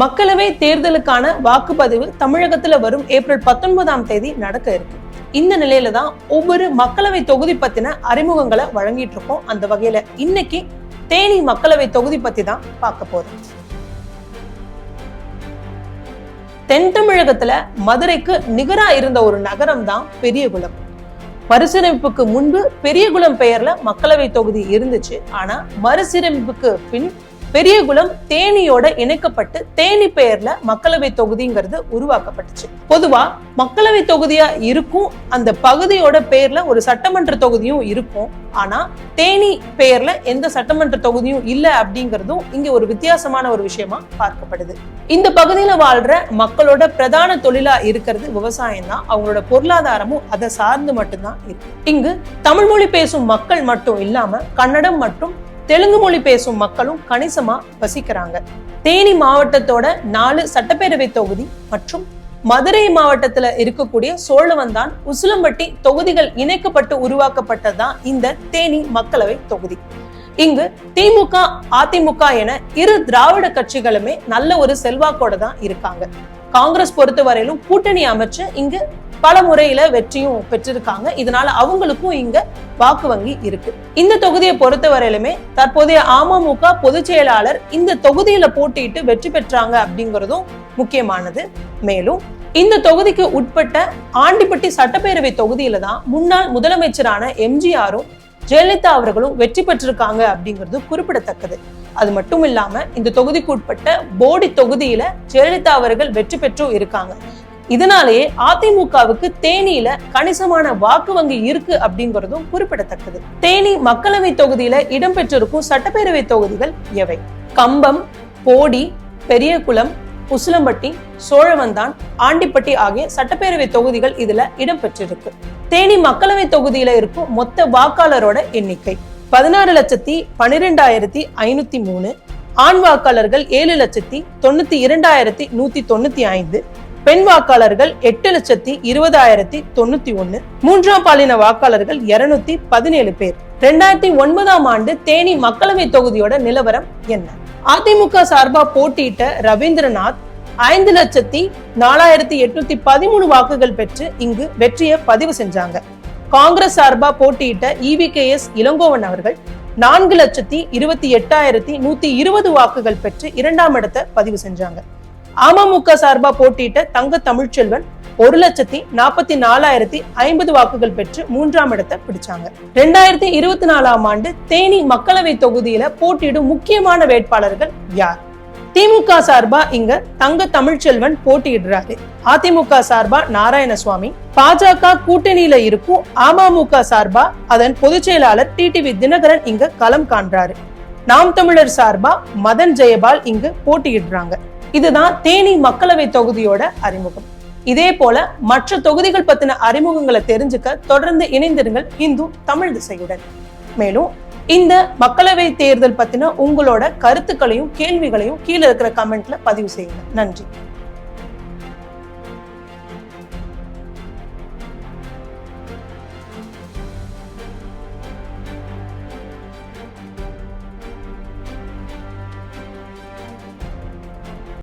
மக்களவை தேர்தலுக்கான வாக்குப்பதிவு தமிழகத்துல வரும் ஏப்ரல் 19ஆம் தேதி நடக்க இருக்கு. இந்த நிலையில தான் ஒவ்வொரு மக்களவை தொகுதி பத்தின அறிமுகங்களை வழங்கிட்டு இருக்கோம். அந்த வகையில இன்னைக்கு தேனி மக்களவை தொகுதி பத்தி தான் பார்க்க போறோம். தென் தமிழகத்துல மதுரைக்கு நிகரா இருந்த ஒரு நகரம் தான் பெரியகுளம். மறுசீரமைப்புக்கு முன்பு பெரியகுளம் பெயர்ல மக்களவை தொகுதி இருந்துச்சு. ஆனா மறுசீரமைப்புக்கு பின் பெரியகுளம் தேனியோட இணைக்கப்பட்டு தேனி பெயர்ல மக்களவை தொகுதிங்கிறது உருவாக்கப்பட்டுச்சு. பொதுவா மக்களவை தொகுதியா இருக்கும் அந்த பகுதியோட பெயர்ல ஒரு சட்டமன்ற தொகுதியும் இருக்கும். ஆனா தேனி பெயர்ல எந்த சட்டமன்ற தொகுதியும் இல்ல அப்படிங்கறதும் இங்க ஒரு வித்தியாசமான ஒரு விஷயமா பார்க்கப்படுது. இந்த பகுதியில வாழ்ற மக்களோட பிரதான தொழிலா இருக்கிறது விவசாயம் தான். அவங்களோட பொருளாதாரமும் அதை சார்ந்து மட்டும்தான் இருக்கு. இங்கு தமிழ் மொழி பேசும் மக்கள் மட்டும் இல்லாம கன்னடம் மற்றும் தெலுங்கு மொழி பேசும் மக்களும் கணிசமா வசிக்கிறாங்க. தேனி மாவட்டத்தோட 4 சட்டப்பேரவை தொகுதி மற்றும் மதுரை மாவட்டத்துல இருக்கக்கூடிய சோழவந்தான், உசிலம்பட்டி தொகுதிகள் இணைக்கப்பட்டு உருவாக்கப்பட்டதுதான் இந்த தேனி மக்களவை தொகுதி. இங்கு திமுக, அதிமுக என இரு திராவிட கட்சிகளுமே நல்ல ஒரு செல்வாக்கோட தான் இருக்காங்க. காங்கிரஸ் பொறுத்த வரையிலும் கூட்டணி அமைச்சு இங்கு பல முறையில வெற்றியும் பெற்றிருக்காங்க. இதனால அவங்களுக்கும் இங்க வாக்கு வங்கி இருக்கு. இந்த தொகுதியை பொறுத்த வரையிலுமே தற்போதைய அமமுக பொதுச் செயலாளர் இந்த தொகுதியில போட்டியிட்டு வெற்றி பெற்றாங்க அப்படிங்கிறதும் முக்கியமானது. மேலும் இந்த தொகுதிக்கு உட்பட்ட ஆண்டிப்பட்டி சட்டப்பேரவை தொகுதியில தான் முன்னாள் முதலமைச்சரான எம்ஜிஆரும் ஜெயலலிதா அவர்களும் வெற்றி பெற்றிருக்காங்க அப்படிங்கிறது குறிப்பிடத்தக்கது. அது மட்டும் இல்லாம இந்த தொகுதிக்கு உட்பட்ட போடி தொகுதியில ஜெயலலிதா அவர்கள் வெற்றி பெற்றும் இருக்காங்க. இதனாலேயே அதிமுகவுக்கு தேனியில கணிசமான வாக்கு வங்கி இருக்கு அப்படிங்கிறதும் குறிப்பிடத்தக்கது. தேனி மக்களவை தொகுதியில இடம்பெற்றிருக்கும் சட்டப்பேரவை தொகுதிகள் எவை? கம்பம், போடி, பெரியகுளம், உசிலம்பட்டி, சோழவந்தான், ஆண்டிப்பட்டி ஆகிய சட்டப்பேரவை தொகுதிகள் இதுல இடம்பெற்றிருக்கு. தேனி மக்களவை தொகுதியில இருக்கும் மொத்த வாக்காளரோட எண்ணிக்கை 16,12,503. ஆண் வாக்காளர்கள் 7,92,195. பெண் வாக்காளர்கள் 8,20,091. மூன்றாம் பாலின வாக்காளர்கள் 217 பேர். 2009ஆம் ஆண்டு தேனி மக்களவை தொகுதியோட நிலவரம் என்ன? அதிமுக சார்பா போட்டியிட்ட ரவீந்திரநாத் 5,04,813 வாக்குகள் பெற்று இங்கு வெற்றியை பதிவு செஞ்சாங்க. காங்கிரஸ் சார்பா போட்டியிட்ட EVKS இளங்கோவன் அவர்கள் 4,28,120 வாக்குகள் பெற்று 2ஆம் இடத்தை பதிவு செஞ்சாங்க. அமமுக சார்பா போட்டியிட்ட தங்க தமிழ்ச்செல்வன் 1,44,050 வாக்குகள் பெற்று 3ஆம் இடத்தை பிடிச்சாங்க. 2024ஆம் ஆண்டு தேனி மக்களவை தொகுதியில போட்டியிடும் முக்கியமான வேட்பாளர்கள் யார்? திமுக சார்பா இங்க தங்க தமிழ்ச்செல்வன் போட்டியிடுறாரு. அதிமுக சார்பா நாராயணசுவாமி, பாஜக கூட்டணியில இருக்கும் அமமுக சார்பா அதன் பொதுச் செயலாளர் TTV தினகரன் இங்க களம் காண்றாரு. நாம் தமிழர் சார்பா மதன் ஜெயபால் இங்கு போட்டியிடுறாங்க. இதுதான் தேனி மக்களவை தொகுதியோட அறிமுகம். இதே போல மற்ற தொகுதிகள் பத்தின அறிமுகங்களை தெரிஞ்சுக்க தொடர்ந்து இணைந்திருங்கள் இந்து தமிழ் திசையுடன். மேலும் இந்த மக்களவை தேர்தல் பத்தின உங்களோட கருத்துக்களையும் கேள்விகளையும் கீழே இருக்கிற கமெண்ட்ல பதிவு செய்யுங்க. நன்றி.